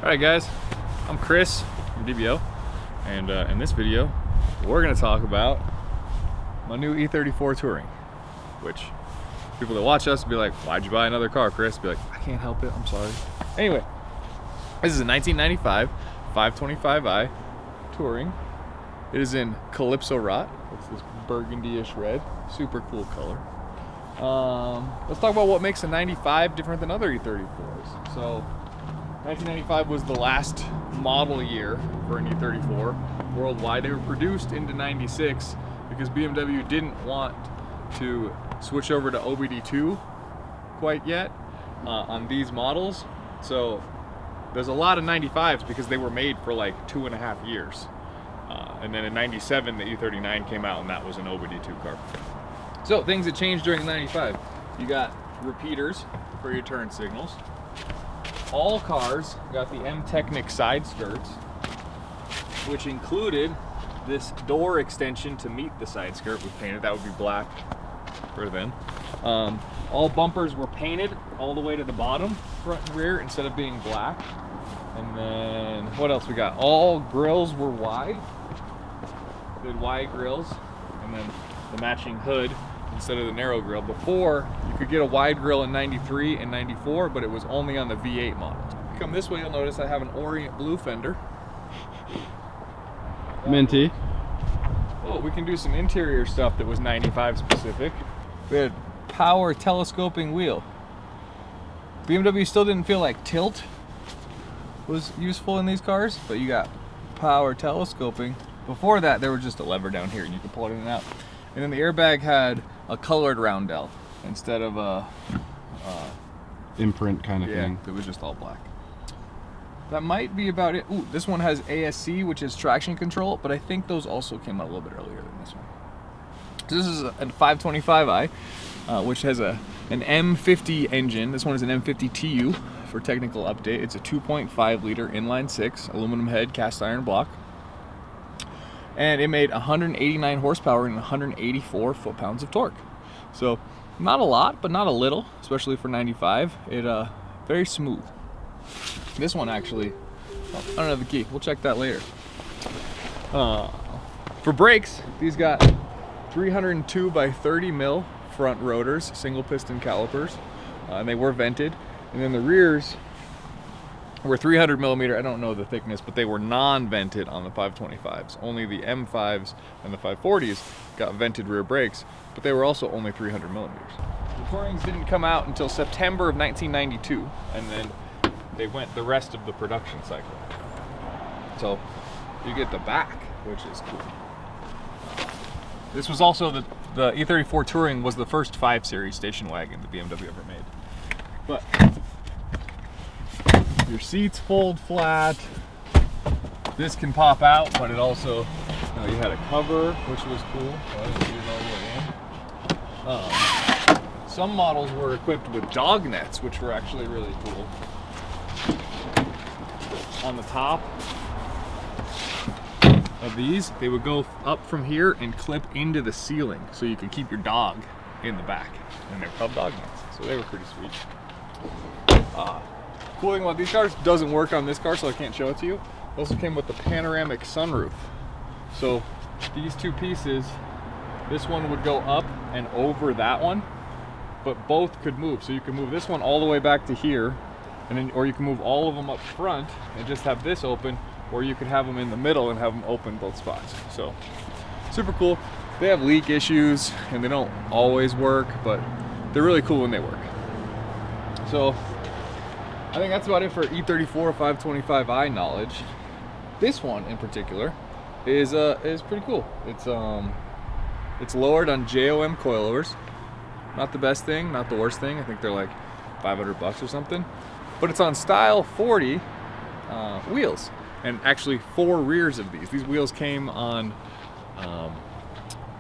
Alright guys, I'm Chris from DBO, and in this video we're going to talk about my new E34 Touring, which people that watch us be like, why'd you buy another car, Chris? Be like, I can't help it, I'm sorry. Anyway, this is a 1995 525i Touring. It is in Calypso Rot. It's this burgundy-ish red, super cool color. Let's talk about what makes a 95 different than other E34s. So 1995 was the last model year for an E34 worldwide. They were produced into 96 because BMW didn't want to switch over to OBD2 quite yet on these models. So there's a lot of 95s because they were made for like 2.5 years. And then in 97 the E39 came out and that was an OBD2 car. So things that changed during 95. You got repeaters for your turn signals. All cars got the M-Technic side skirts, which included this door extension to meet the side skirt we painted. That would be black for then. All bumpers were painted all the way to the bottom, front and rear, instead of being black. And then what else we got? All grills were wide. Did wide grills, and then the matching hood instead of the narrow grill. Before, you could get a wide grill in 93 and 94, but it was only on the V8 models. Come this way, you'll notice I have an Orient Blue fender. Minty. Oh, we can do some interior stuff that was 95 specific. We had power telescoping wheel. BMW still didn't feel like tilt was useful in these cars, but you got power telescoping. Before that, there was just a lever down here and you could pull it in and out. And then the airbag had a colored roundel instead of a imprint kind of thing. It was just all black. That might be about it. Ooh, this one has ASC, which is traction control, but I think those also came out a little bit earlier than this one. So this is a 525i, which has an M50 engine. This one is an M50 TU for technical update. It's a 2.5 liter inline six, aluminum head, cast iron block. And it made 189 horsepower and 184 foot-pounds of torque. So not a lot, but not a little, especially for 95. It very smooth. This one actually, I don't have the key. We'll check that later. For brakes, these got 302 by 30 mil front rotors, single piston calipers, and they were vented. And then the rears were 300 millimeter, I don't know the thickness, but they were non-vented on the 525s. Only the M5s and the 540s got vented rear brakes, but they were also only 300 millimeters. The Tourings didn't come out until September of 1992, and then they went the rest of the production cycle. So you get the back, which is cool. This was also the E34 Touring was the first 5 Series station wagon the BMW ever made. But your seats fold flat. This can pop out, but it also, you had a cover, which was cool. Some models were equipped with dog nets, which were actually really cool. On the top of these, they would go up from here and clip into the ceiling, so you could keep your dog in the back. And they're called dog nets, so they were pretty sweet. Cool thing about these cars, doesn't work on this car, so I can't show it to you. It also came with the Panoramic Sunroof. So these two pieces, this one would go up and over that one, but both could move. So you can move this one all the way back to here, and then, or you can move all of them up front and just have this open, or you could have them in the middle and have them open both spots. So super cool. They have leak issues and they don't always work, but they're really cool when they work. So I think that's about it for E34 525i knowledge. This one in particular is pretty cool. It's lowered on JOM coilovers. Not the best thing, not the worst thing. I think they're like $500 or something. But it's on Style 40 wheels, and actually 4 rears of these. These wheels came on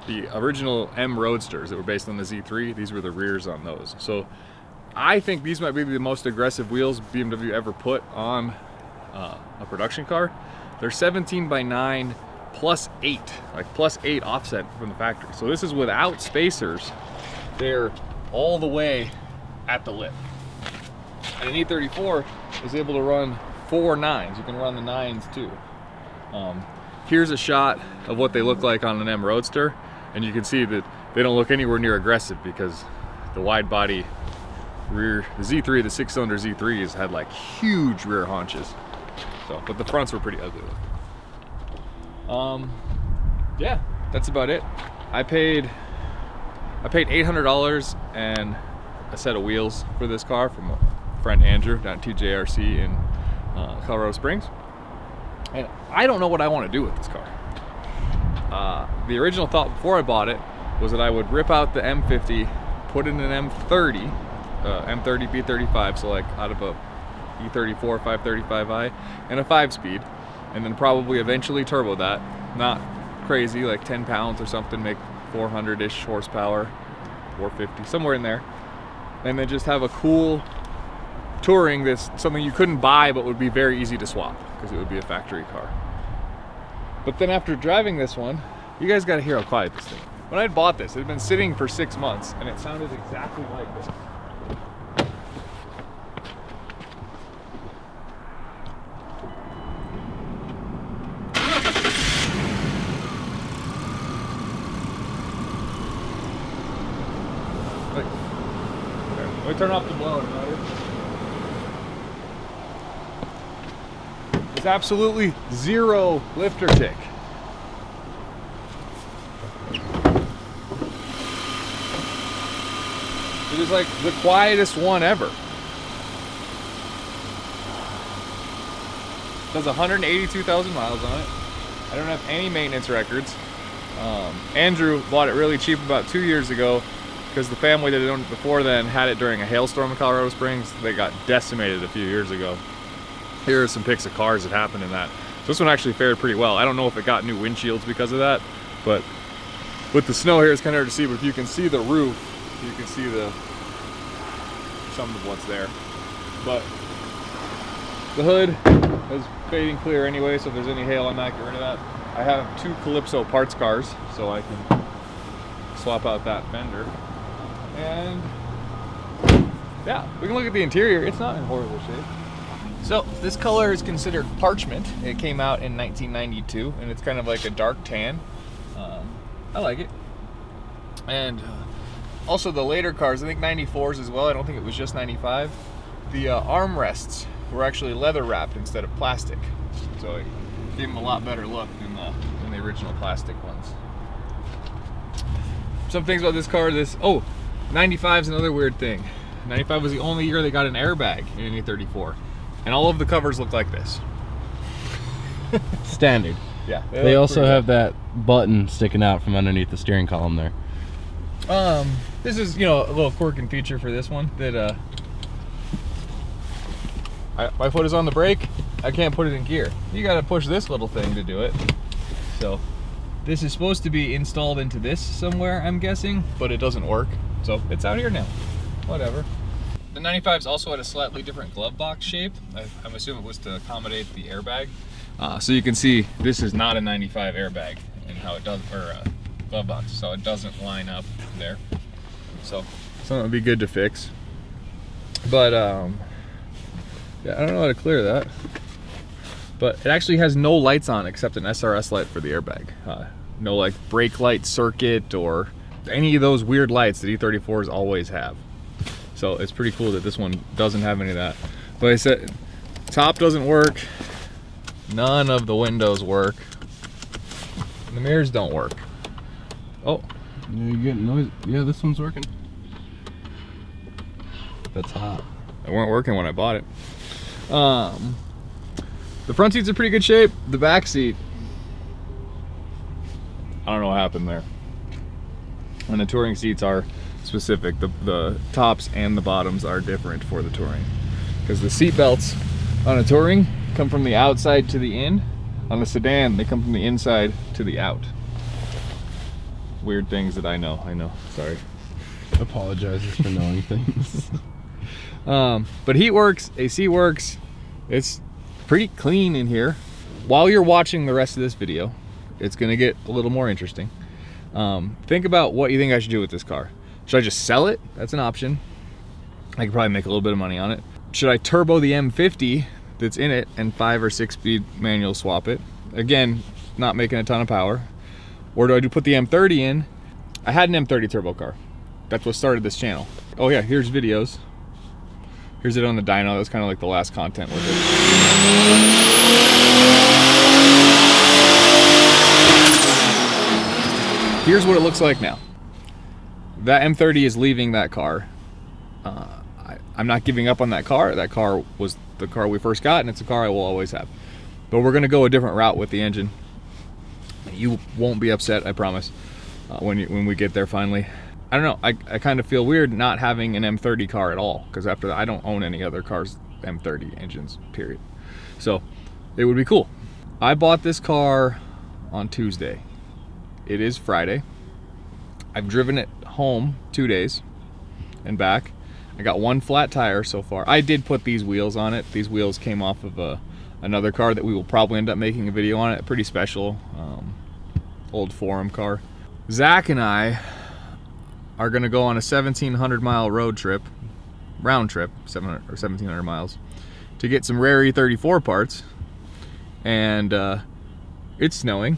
the original M Roadsters that were based on the Z3. These were the rears on those. So I think these might be the most aggressive wheels BMW ever put on a production car. They're 17 by 9 plus 8, like plus 8 offset from the factory. So this is without spacers. They're all the way at the lip. And an E34 is able to run 4 9s. You can run the 9s too. Here's a shot of what they look like on an M Roadster, and you can see that they don't look anywhere near aggressive because the wide body rear, the Z3, the 6-cylinder Z3s had like huge rear haunches. So, but the fronts were pretty ugly looking. Yeah, that's about it. I paid $800 and a set of wheels for this car from a friend Andrew down at TJRC in Colorado Springs. And I don't know what I want to do with this car. The original thought before I bought it was that I would rip out the M50, put in an M30, M30 B35, so like out of a e34 535i, and a 5-speed, and then probably eventually turbo that. Not crazy, like 10 pounds or something, make 400-ish horsepower, 450, somewhere in there. And then just have a cool touring that's something you couldn't buy but would be very easy to swap because it would be a factory car. But then after driving this one, you guys gotta hear how quiet this thing. When I bought this, it had been sitting for 6 months and it sounded exactly like this. Let me turn off the blower. There's absolutely zero lifter tick. It is like the quietest one ever. It does 182,000 miles on it. I don't have any maintenance records. Andrew bought it really cheap about 2 years ago because the family that had owned it before then had it during a hailstorm in Colorado Springs. They got decimated a few years ago. Here are some pics of cars that happened in that. So this one actually fared pretty well. I don't know if it got new windshields because of that, but with the snow here, it's kind of hard to see, but if you can see the roof, you can see some of what's there. But the hood is fading clear anyway, so if there's any hail, I'm not getting rid of that. I have 2 Calypso parts cars, so I can swap out that fender. And yeah, we can look at the interior. It's not in horrible shape. So this color is considered parchment. It came out in 1992, and it's kind of like a dark tan. I like it. And also the later cars, I think 94s as well, I don't think it was just 95, the armrests were actually leather wrapped instead of plastic. So it gave them a lot better look than the original plastic ones. Some things about this car, 95 is another weird thing. 95 was the only year they got an airbag in an E34. And all of the covers look like this. Standard. Yeah. They also have that button sticking out from underneath the steering column there. This is, a little quirky feature for this one that my foot is on the brake, I can't put it in gear. You gotta push this little thing to do it. So this is supposed to be installed into this somewhere, I'm guessing, but it doesn't work. So it's out here now. Whatever. The 95s also had a slightly different glove box shape. I'm assuming it was to accommodate the airbag. So you can see this is not a 95 airbag and how it does, or glove box, so it doesn't line up there. So something would be good to fix. But yeah, I don't know how to clear that. But it actually has no lights on except an SRS light for the airbag. No like brake light circuit or any of those weird lights that E34s always have. So it's pretty cool that this one doesn't have any of that. But I said, top doesn't work. None of the windows work. And the mirrors don't work. Oh. Yeah, you're getting noise. Yeah, this one's working. That's hot. They weren't working when I bought it. The front seat's in pretty good shape. The back seat, I don't know what happened there. And the touring seats are specific. The tops and the bottoms are different for the touring. Because the seat belts on a touring come from the outside to the in. On the sedan, they come from the inside to the out. Weird things that I know, sorry. Apologizes for knowing things. But heat works, AC works. It's pretty clean in here. While you're watching the rest of this video, it's gonna get a little more interesting. Think about what you think I should do with this car. Should I just sell it? That's an option. I could probably make a little bit of money on it. Should I turbo the M50 that's in it and 5 or 6 speed manual swap it. Again, not making a ton of power. Or do I put the M30 in? I had an M30 turbo car. That's what started this channel. Oh yeah, here's videos. Here's it on the dyno. That's kind of like the last content with it. Here's what it looks like now. That M30 is leaving that car. I'm not giving up on that car. That car was the car we first got, and it's a car I will always have. But we're gonna go a different route with the engine. You won't be upset, I promise, when we get there finally. I don't know, I kind of feel weird not having an M30 car at all, because after that, I don't own any other cars, M30 engines, period. So it would be cool. I bought this car on Tuesday. It is Friday. I've driven it home 2 days and back. I got 1 flat tire so far. I did put these wheels on it. These wheels came off of another car that we will probably end up making a video on it. Pretty special, old forum car. Zach and I are gonna go on a 1,700 mile road trip, round trip, 700 or 1,700 miles, to get some rare E34 parts. And it's snowing,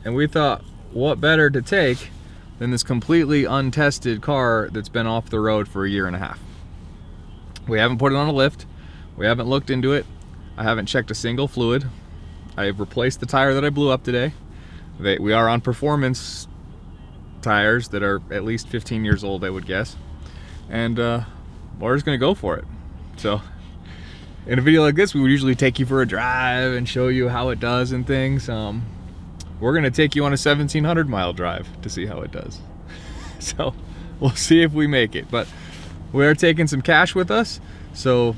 and we thought, what better to take than this completely untested car that's been off the road for 1.5 years. We haven't put it on a lift. We haven't looked into it. I haven't checked a single fluid. I have replaced the tire that I blew up today. We are on performance tires that are at least 15 years old, I would guess. And we're just gonna go for it. So in a video like this, we would usually take you for a drive and show you how it does and things. We're gonna take you on a 1,700 mile drive to see how it does. So we'll see if we make it, but we are taking some cash with us. So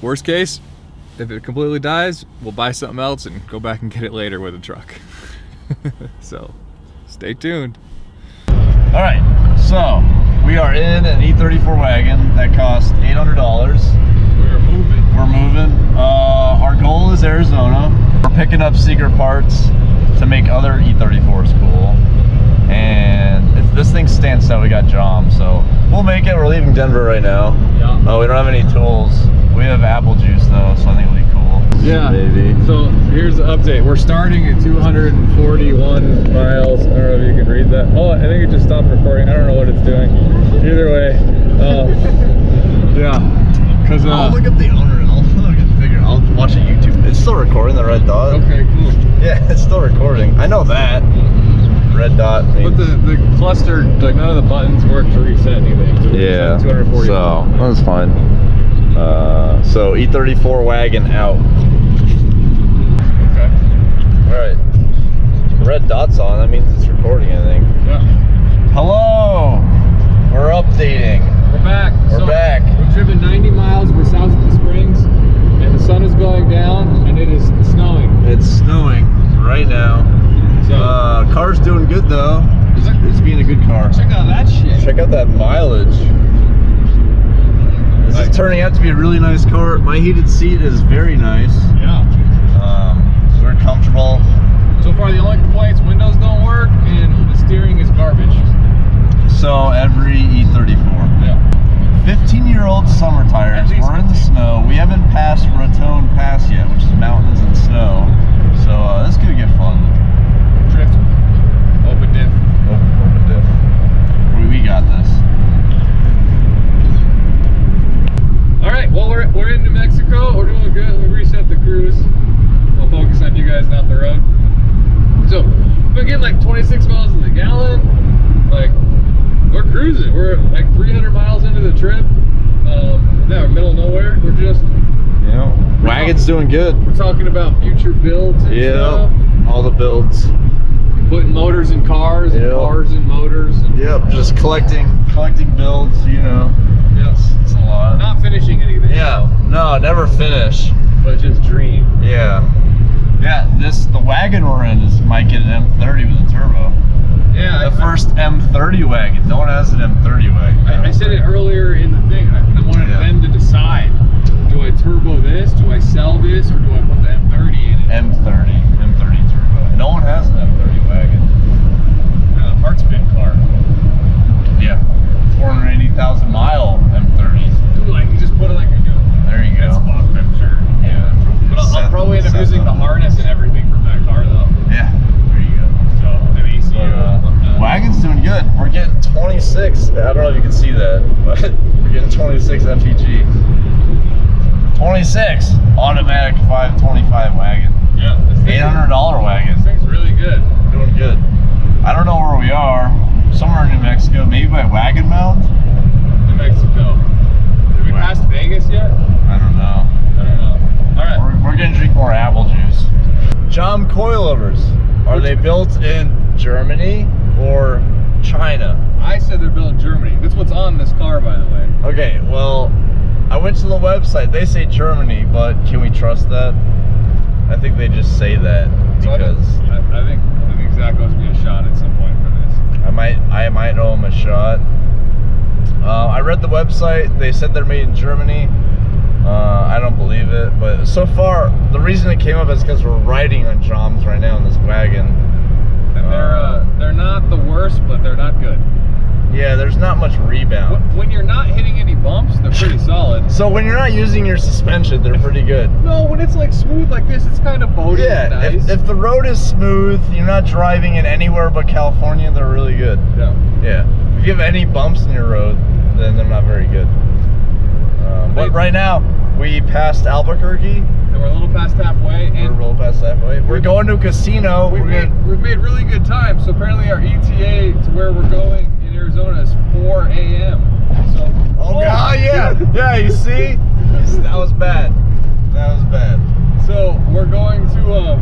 worst case, if it completely dies, we'll buy something else and go back and get it later with a truck. So stay tuned. All right, so we are in an E34 wagon that cost $800. We're moving. Our goal is Arizona. We're picking up secret parts to make other E34s cool. And if this thing stands out, we got Jom, so we'll make it. We're leaving Denver right now. Yeah. Oh, we don't have any tools. We have apple juice though, so I think it'll be cool. Yeah, Maybe. So here's the update. We're starting at 241 miles. I don't know if you can read that. Oh, I think it just stopped recording. I don't know what it's doing. Either way, yeah. Cause I'll look up the owner and I'll figure. I'll watch a YouTube. It's still recording, the red dot. Okay, cool. Yeah, it's still recording. I know that. Red dot means... But the cluster, like none of the buttons work to reset anything. So yeah. 240. So that's fine. So E34 wagon out. Okay. All right. The red dot's on. That means it's recording, I think. Yeah. Hello. We're updating. We're back. We're back. We've driven 90 miles. We're south of the Springs, and the sun is going down, and it is snowing. It's snowing right now. So car's doing good though. It's being a good car. check out that shit. Check out that mileage. This is turning out to be a really nice car. My heated seat is very nice. Yeah. We're comfortable. So far, the only complaints: windows don't work, and the steering is garbage. So every E34. Yeah. 15-year-old summer tires. We're in the snow. We haven't passed Raton Pass yet, which is mountains and snow. So this could get fun. Drift. Open diff. Open diff. We got this. All right. Well, we're in New Mexico. We're doing good. We reset the cruise. We'll focus on you guys, not the road. So we're getting like 26 miles to the gallon. Like we're cruising. We're like 300 miles into the trip. Now middle of nowhere. We're just. Yeah. Wagon's doing good. We're talking about future builds and stuff. All the builds. Putting motors in cars and cars in motors. And, Yep, just collecting builds, you know. Yes. It's a lot. Not finishing anything. Yeah, no, never finish. But just dream. Yeah. Yeah, the wagon we're in might get an M30 with a turbo. Yeah. The first M30 wagon. No one has an M30 wagon. I said it earlier in the thing. I wanted them to decide. Do I turbo this? Do I sell this? Or do I put the M30 in it? M30 turbo. No one has an M30 wagon. The parts bin car. Yeah. 480,000 mile M30s. Dude, like you just put it like a There you go. That's fucked, I'm sure. Yeah. that, but we're getting 26 MPG. 26 automatic 525 wagon. Yeah, this thing, $800 wagon. this thing's really good. Doing good. I don't know where we are. Somewhere in New Mexico, maybe by Wagon Mound. New Mexico. Did we pass Vegas yet? I don't know. I don't know. All right. We're gonna drink more apple juice. Jom coilovers. Are they built in Germany or China? I said they're built in Germany. That's what's on this car, by the way. Okay, well, I went to the website. They say Germany, but can we trust that? I think they just say that So because I think Zach owes me a shot at some point for this. I might owe him a shot. I read the website. They said they're made in Germany. I don't believe it, but so far the reason it came up is because we're riding on Joms right now in this wagon. And they're not the worst, but they're not good. Yeah, there's not much rebound. When you're not hitting any bumps, they're pretty solid. So when you're not using your suspension, they're pretty good. No, when it's like smooth like this, it's kind of boaty. Yeah, nice. if the road is smooth, you're not driving in anywhere but California, they're really good. Yeah. Yeah. If you have any bumps in your road, then they're not very good. But right now, we passed Albuquerque. And we're a little past halfway. We're a And little past halfway. We're going to a casino. we've made really good time. So apparently our ETA to where we're going in Arizona is 4 a.m. So Oh God, yeah, yeah. You see, that was bad. That was bad. So we're going to Oh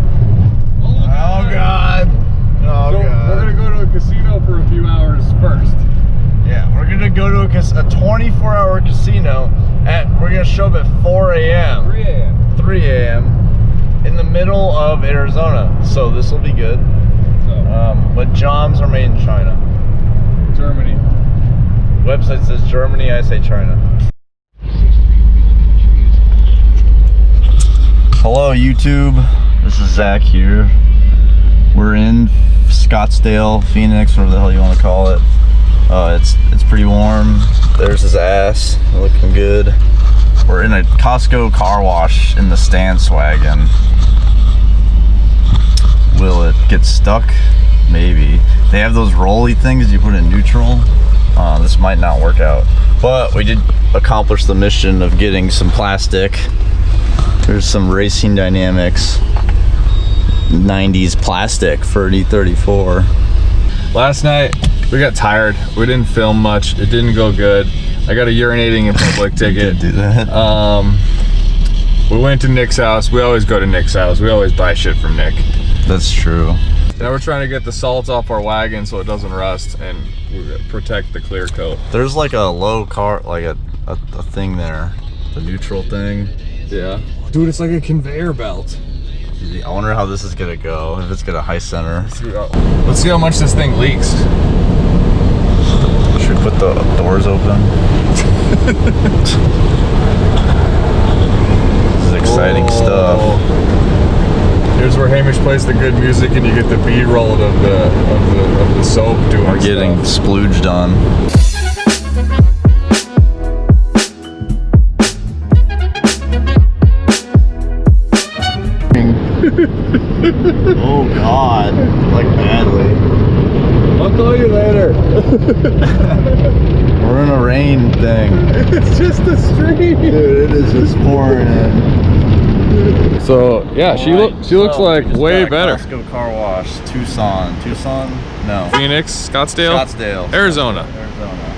God. Oh So God. we're gonna go to a casino for a few hours first. Yeah, we're gonna go to a 24-hour casino we're gonna show up at 4 a.m. 3 a.m. 3 a.m. in the middle of Arizona. So this will be good. So But Joms are made in China. Germany. Website says Germany, I say China. Hello YouTube, this is Zach here. We're in Scottsdale, Phoenix, whatever the hell you want to call it. It's pretty warm. There's his ass, looking good. We're in a Costco car wash in the Stance wagon. Will it get stuck? Maybe. They have those rolly things you put in neutral. This might not work out, but we did accomplish the mission of getting some plastic. There's some Racing Dynamics 90s plastic for an E34. Last night we got tired. We didn't film much. It didn't go good. I got a urinating in public ticket. Do that. We went to Nick's house. We always go to Nick's house. We always buy shit from Nick. That's true. Now we're trying to get the salt off our wagon so it doesn't rust and protect the clear coat. There's like a low car, like a thing there, the neutral thing. Yeah. Dude, it's like a conveyor belt. I wonder how this is gonna go, if it's gonna high center. Let's see how much this thing leaks. Should we put the doors open? This is exciting stuff. Here's where Hamish plays the good music and you get the B-roll of the soap doing We're getting stuff. splooged on. Oh God, like badly. I'll call you later. We're in a rain thing. It's just a stream. Dude, it is just pouring in. So yeah, she looks like way better. Costco car wash, Tucson. No. Phoenix, Scottsdale. Arizona.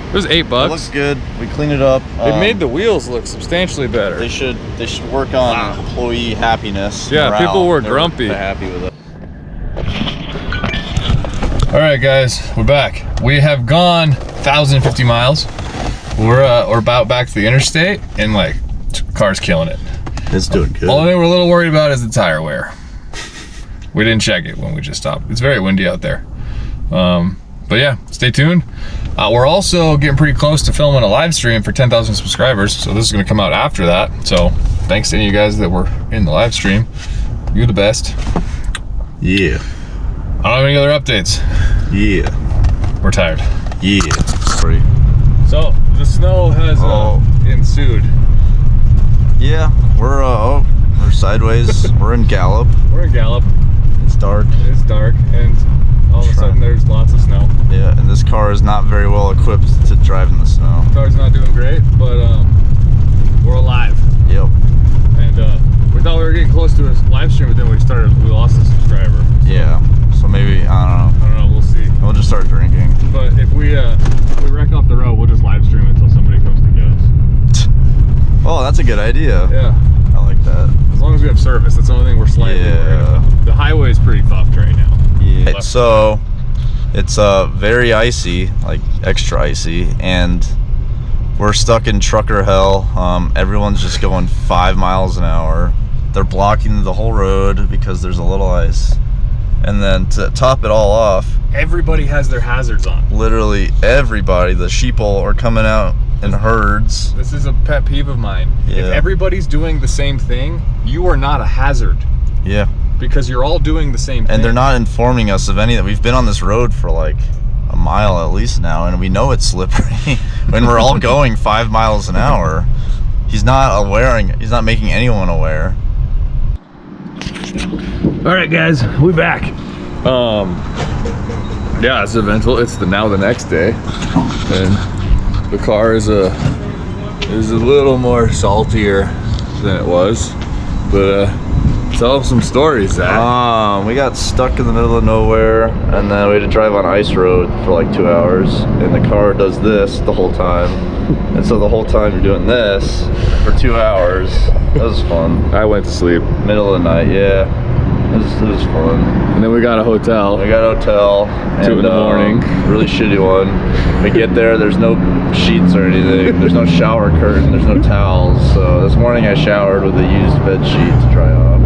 It was $8. It looks good. We cleaned it up. It made the wheels look substantially better. They should work on employee happiness. Yeah, morale. people were grumpy. They're happy with it. All right, guys, we're back. We have gone 1,050 miles. We're about back to the interstate, and like, car's killing it. It's doing good. Only thing we're a little worried about is the tire wear. We didn't check it when we just stopped. It's very windy out there. But yeah, stay tuned. We're also getting pretty close to filming a live stream for 10,000 subscribers, so this is gonna come out after that. So thanks to any of you guys that were in the live stream. You're the best. Yeah. I don't have any other updates. Yeah. We're tired. Yeah. Sorry. So the snow has ensued. Yeah, we're sideways. We're in Gallup. We're in Gallup. It's dark. It's dark, and all of a sudden there's lots of snow. Yeah, and this car is not very well equipped to drive in the snow. The car's not doing great, but we're alive. Yep. And we thought we were getting close to a live stream, but then we lost a subscriber. So, yeah. So maybe, I don't know. We'll see. We'll just start drinking. But if we wreck off the road, we'll just live stream until somebody comes to get us. Oh, that's a good idea. Yeah. I like that. As long as we have service, that's the only thing we're slightly worried about. The highway is pretty fucked right now. Yeah. So it's very icy, like extra icy, and we're stuck in trucker hell. Everyone's just going 5 miles an hour. They're blocking the whole road because there's a little ice. And then to top it all off, everybody has their hazards on. Literally everybody, the sheeple are coming out in herds. This is a pet peeve of mine. Yeah. If everybody's doing the same thing, you are not a hazard. Yeah. Because you're all doing the same thing. And they're not informing us of any that. We've been on this road for like a mile at least now, and we know it's slippery. When we're all going 5 miles an hour, he's not making anyone aware. All right, guys, we back. Yeah, it's eventful. It's now the next day, and the car is a little more saltier than it was, but tell them some stories, Zach. We got stuck in the middle of nowhere, and then we had to drive on ice road for like 2 hours, and the car does this the whole time. And so the whole time you're doing this for 2 hours. That was fun. I went to sleep. Middle of the night, yeah. It was fun. And then we got a hotel. We got a hotel. 2 in the morning. Really shitty one. We get there, there's no sheets or anything. There's no shower curtain, there's no towels. So this morning I showered with a used bed sheet to dry off.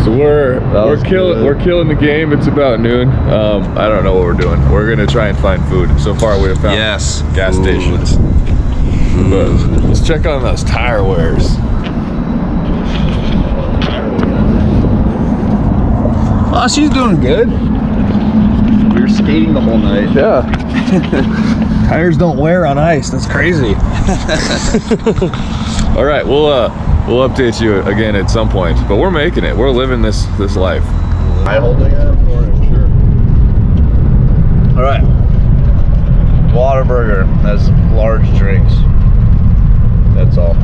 So we're killing the game. It's about noon. I don't know what we're doing. We're gonna try and find food. So far we have found gas stations. But let's check on those tire wears. Oh, she's doing good. We were skating the whole night. Yeah. Tires don't wear on ice. That's crazy. All right, we'll update you again at some point. But we're making it. We're living this life. I holding it for it, sure. All right. Whataburger has large drinks. That's all.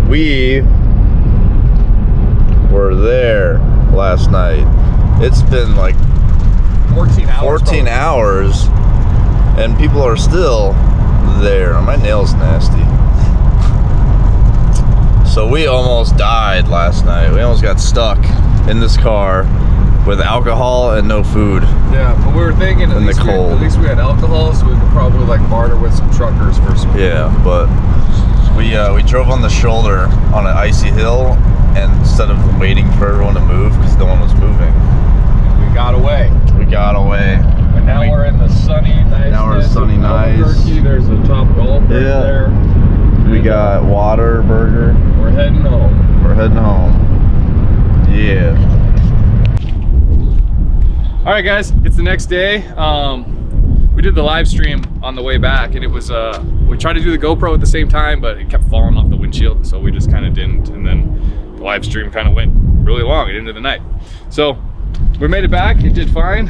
We were there last night. It's been like 14 hours and people are still there. My nail's nasty. So we almost died last night. We almost got stuck in this car with alcohol and no food. Yeah, but we were thinking at least we had alcohol, so we could probably like barter with some truckers for some. Yeah, but we drove on the shoulder on an icy hill, and instead of waiting for everyone to move because no one was moving, we got away. And now we're in the sunny, nice. Now we're sunny, nice. There's a Top Golf right there. We got Whataburger. We're heading home. Yeah. All right, guys, it's the next day. We did the live stream on the way back, and it was we tried to do the GoPro at the same time, but it kept falling off the windshield, so we just kind of didn't. And then the live stream kind of went really long into the night. So we made it back. It did fine.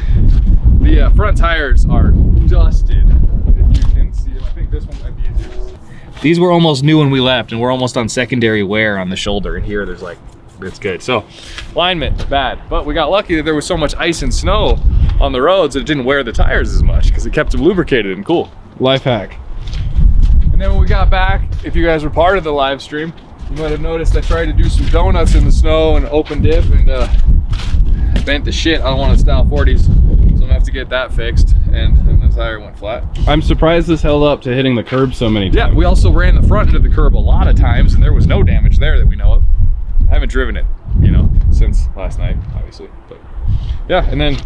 The front tires are dusted. If you can see them, I think this one might be easier to see. These were almost new when we left, and we're almost on secondary wear on the shoulder. And here, there's like, it's good. So alignment bad, but we got lucky that there was so much ice and snow on the roads that it didn't wear the tires as much because it kept them lubricated and cool. Life hack. And then when we got back, if you guys were part of the live stream, you might have noticed I tried to do some donuts in the snow and open dip and bent the shit on one of the Style 40s. So I'm gonna have to get that fixed, and the tire went flat. I'm surprised this held up to hitting the curb so many times. Yeah, we also ran the front into the curb a lot of times, and there was no damage there that we know of. I haven't driven it, since last night, obviously. But yeah, and then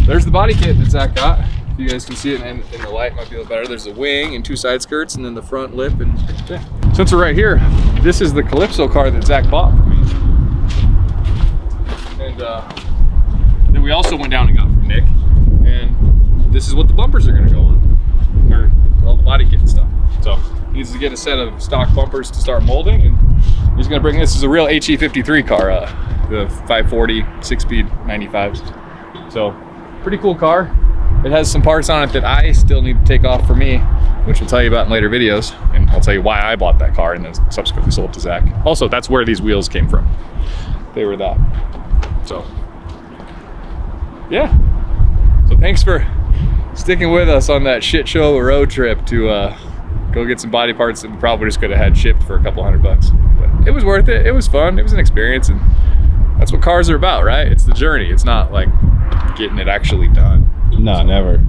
there's the body kit that Zach got. If you guys can see it in the light, it might be a little better. There's a wing and 2 side skirts, and then the front lip. And yeah. Since we're right here, this is the Calypso car that Zach bought for me. And then we also went down and got from Nick. And this is what the bumpers are gonna go on, or all the body kit and stuff. So he needs to get a set of stock bumpers to start molding, and he's gonna bring this is a real HE53 car. the 540 6-speed 95s. So pretty cool car. It has some parts on it that I still need to take off for me, which I'll tell you about in later videos, and I'll tell you why I bought that car and then subsequently sold to Zach. Also, that's where these wheels came from. They were that. So yeah, so thanks for sticking with us on that shit show road trip to go get some body parts that we probably just could have had shipped for a couple $100. But it was worth it. It was fun. It was an experience, and that's what cars are about, right? It's the journey. It's not like getting it actually done. No, never.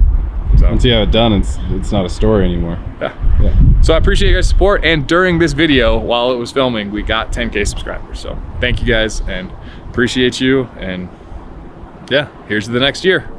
So, Once you have it done, it's not a story anymore. yeah. So I appreciate you guys' support, and during this video, while it was filming, we got 10K subscribers. So thank you guys, and appreciate you, and yeah, here's to the next year.